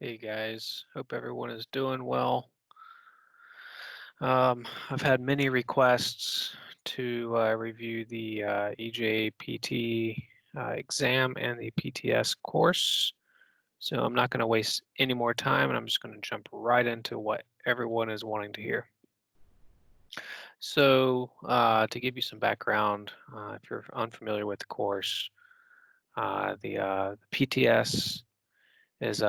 Hey guys, hope everyone is doing well. I've had many requests to review the eJPT exam and the PTS course. So I'm not going to waste any more time and I'm just going to jump right into what everyone is wanting to hear. So to give you some background, if you're unfamiliar with the course, the PTS is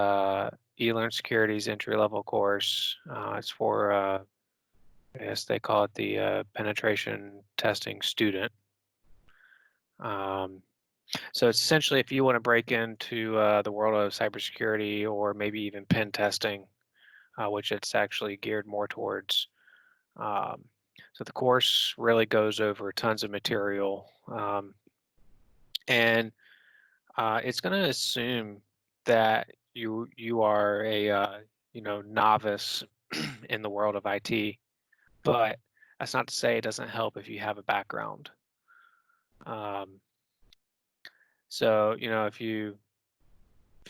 eLearnSecurity's entry-level course. It's for, I guess they call it the penetration testing student. Um, so it's essentially if you want to break into the world of cybersecurity or maybe even pen testing, which it's actually geared more towards. Um, so the course really goes over tons of material, and it's going to assume that you are a novice in the world of IT, but that's not to say it doesn't help if you have a background. Um, so if you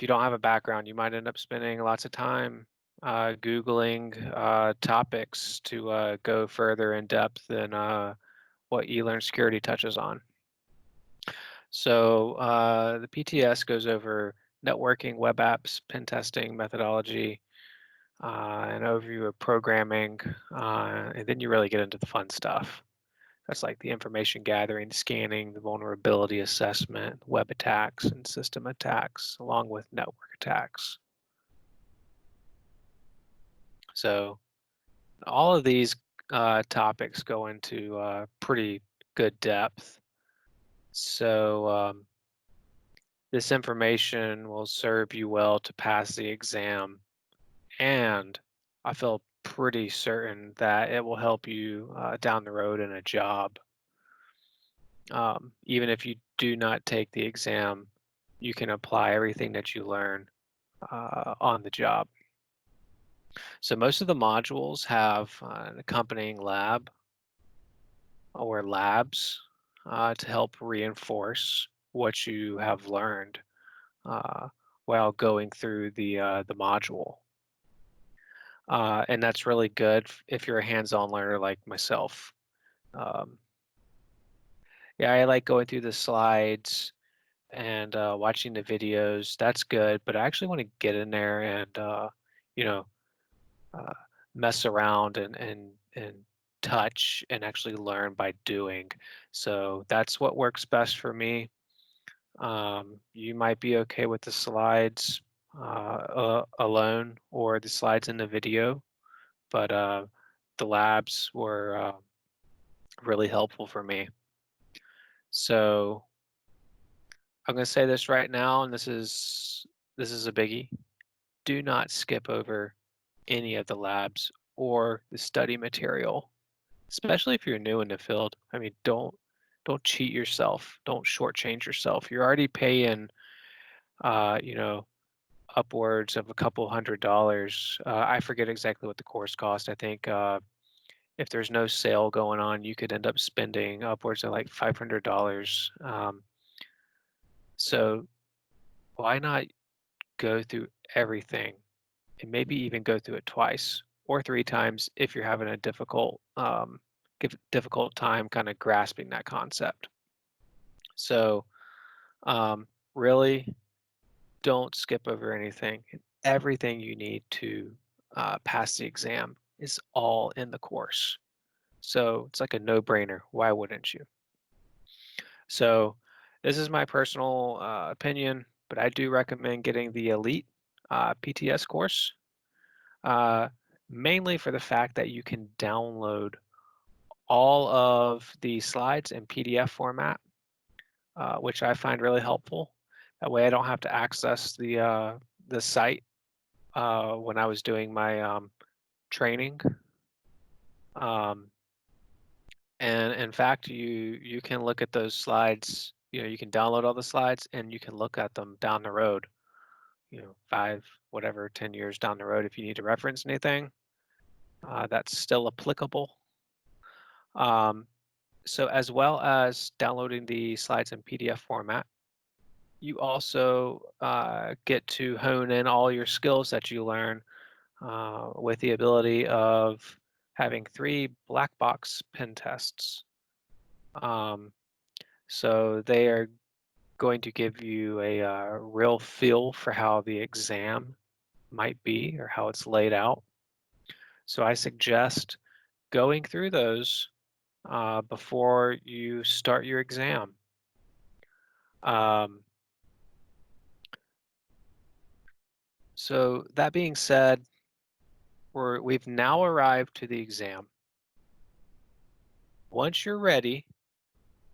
don't have a background, you might end up spending lots of time Googling topics to go further in depth than what eLearnSecurity touches on. So the PTS goes over networking, web apps, pen testing methodology, an overview of programming, and then you really get into the fun stuff. That's like the information gathering, scanning, the vulnerability assessment, web attacks, and system attacks, along with network attacks. So all of these topics go into pretty good depth. So this information will serve you well to pass the exam, and I feel pretty certain that it will help you down the road in a job. Even if you do not take the exam, you can apply everything that you learn on the job. So most of the modules have an accompanying lab or labs to help reinforce what you have learned uh, while going through the module. And that's really good if you're a hands-on learner like myself. Um, yeah, I like going through the slides and watching the videos. That's good, but I actually want to get in there and you know uh, mess around and touch and actually learn by doing. So that's what works best for me. You might be okay with the slides alone or the slides in the video, but the labs were really helpful for me. So I'm going to say this right now, and this is a biggie. Do not skip over any of the labs or the study material, especially if you're new in the field. I mean, don't cheat yourself. Don't shortchange yourself. You're already paying, uh, you know, upwards of a couple $100. I forget exactly what the course cost. I think if there's no sale going on, you could end up spending upwards of like $500. So why not go through everything and maybe even go through it twice or three times if you're having a difficult time kind of grasping that concept. So really don't skip over anything. Everything you need to pass the exam is all in the course. So it's like a no-brainer. Why wouldn't you? So this is my personal opinion, but I do recommend getting the Elite PTS course, uh, mainly for the fact that you can download all of the slides in PDF format, which I find really helpful. That way I don't have to access the site when I was doing my training. Um, and in fact, you can look at those slides. You can download all the slides and you can look at them down the road. 5, whatever, 10 years down the road, if you need to reference anything, that's still applicable. So as well as downloading the slides in PDF format, you also get to hone in all your skills that you learn with the ability of having 3 black box pen tests. Um, so they are going to give you a real feel for how the exam might be or how it's laid out. So I suggest going through those before you start your exam. Um, so that being said, we've now arrived to the exam. Once you're ready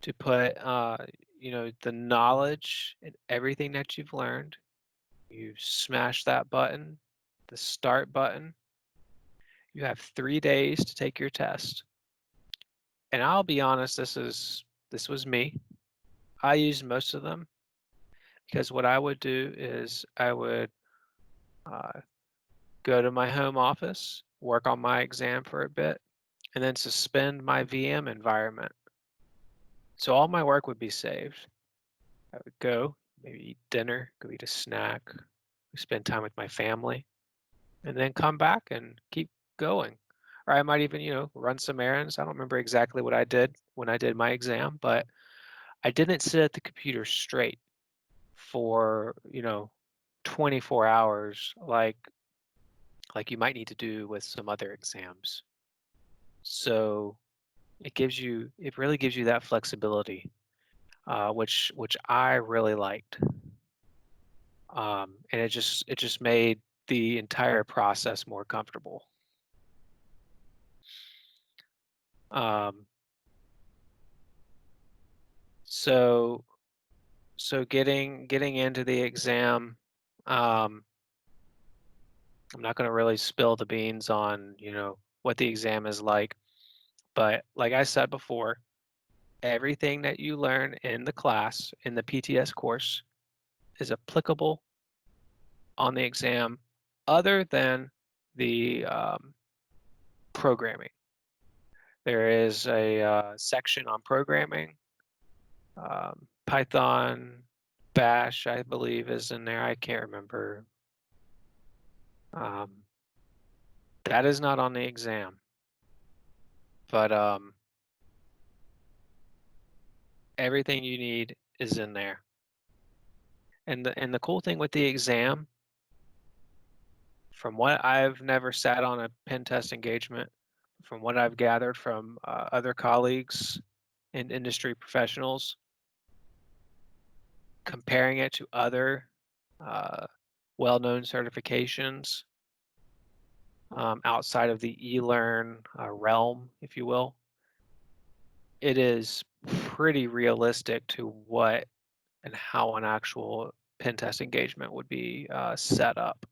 to put, the knowledge and everything that you've learned, you smash that button, the start button. You have 3 days to take your test. And I'll be honest, this was me. I used most of them because what I would do is I would uh, go to my home office, work on my exam for a bit, and then suspend my VM environment. So all my work would be saved. I would go, maybe eat dinner, go eat a snack, spend time with my family, and then come back and keep going. Or I might even, run some errands. I don't remember exactly what I did when I did my exam, but I didn't sit at the computer straight for, 24 hours like you might need to do with some other exams. So it really gives you that flexibility, which I really liked. And it just made the entire process more comfortable. Um, so so getting into the exam, um, I'm not going to really spill the beans on what the exam is like, but like I said before, everything that you learn in the class in the PTS course is applicable on the exam, other than the programming. There is a section on programming. Python, Bash, I believe, is in there. I can't remember. Um, that is not on the exam, but everything you need is in there. And the cool thing with the exam, from what I've never sat on a pen test engagement, from what I've gathered from other colleagues and industry professionals, comparing it to other uh, well-known certifications outside of the eLearn realm, if you will, it is pretty realistic to what and how an actual pen test engagement would be set up.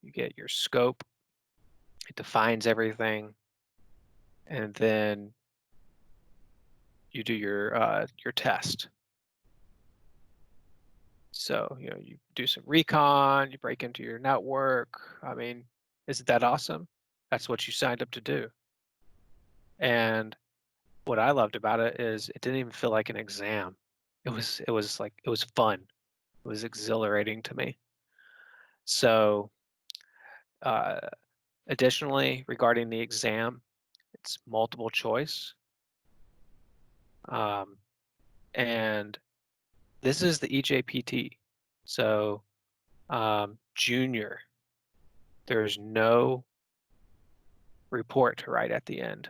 You get your scope, it defines everything, and then you do your test. So, you do some recon, you break into your network. I mean, isn't that awesome? That's what you signed up to do. And what I loved about it is it didn't even feel like an exam. It was fun. It was exhilarating to me. So, uh, additionally, regarding the exam, it's multiple choice. Um, and this is the eJPT. So, junior, there's no report to write at the end.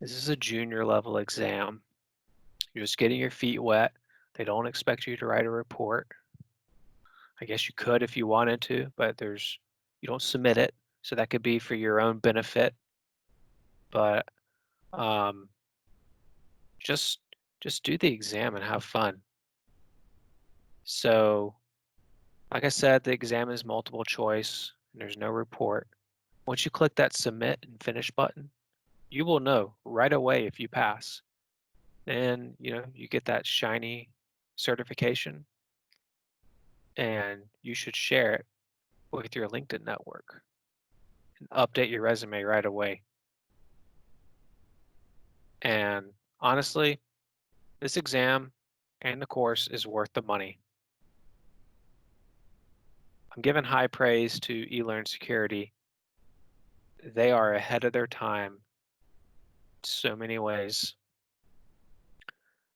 This is a junior level exam. You're just getting your feet wet. They don't expect you to write a report. I guess you could if you wanted to, but you don't submit it. So that could be for your own benefit. But um, just just do the exam and have fun. So, like I said, the exam is multiple choice and there's no report. Once you click that submit and finish button, you will know right away if you pass. Then, you get that shiny certification and you should share it with your LinkedIn network and update your resume right away. And honestly, this exam and the course is worth the money. I'm giving high praise to eLearnSecurity. They are ahead of their time so many ways.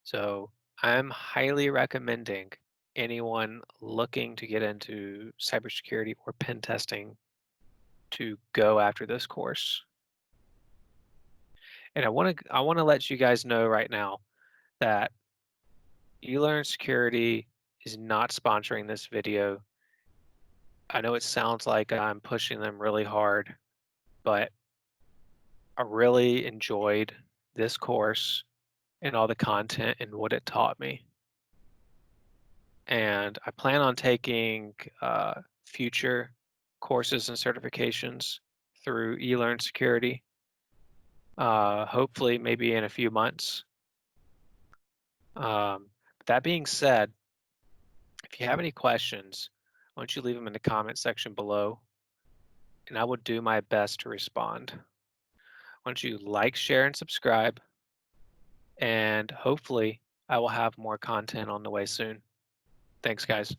So I'm highly recommending anyone looking to get into cybersecurity or pen testing to go after this course. And I want to let you guys know right now that eLearnSecurity is not sponsoring this video. I know it sounds like I'm pushing them really hard, but I really enjoyed this course and all the content and what it taught me. And I plan on taking future courses and certifications through eLearnSecurity, hopefully maybe in a few months. Um, that being said, if you have any questions, why don't you leave them in the comment section below, and I will do my best to respond. Why don't you like, share, and subscribe, and hopefully I will have more content on the way soon. Thanks, guys.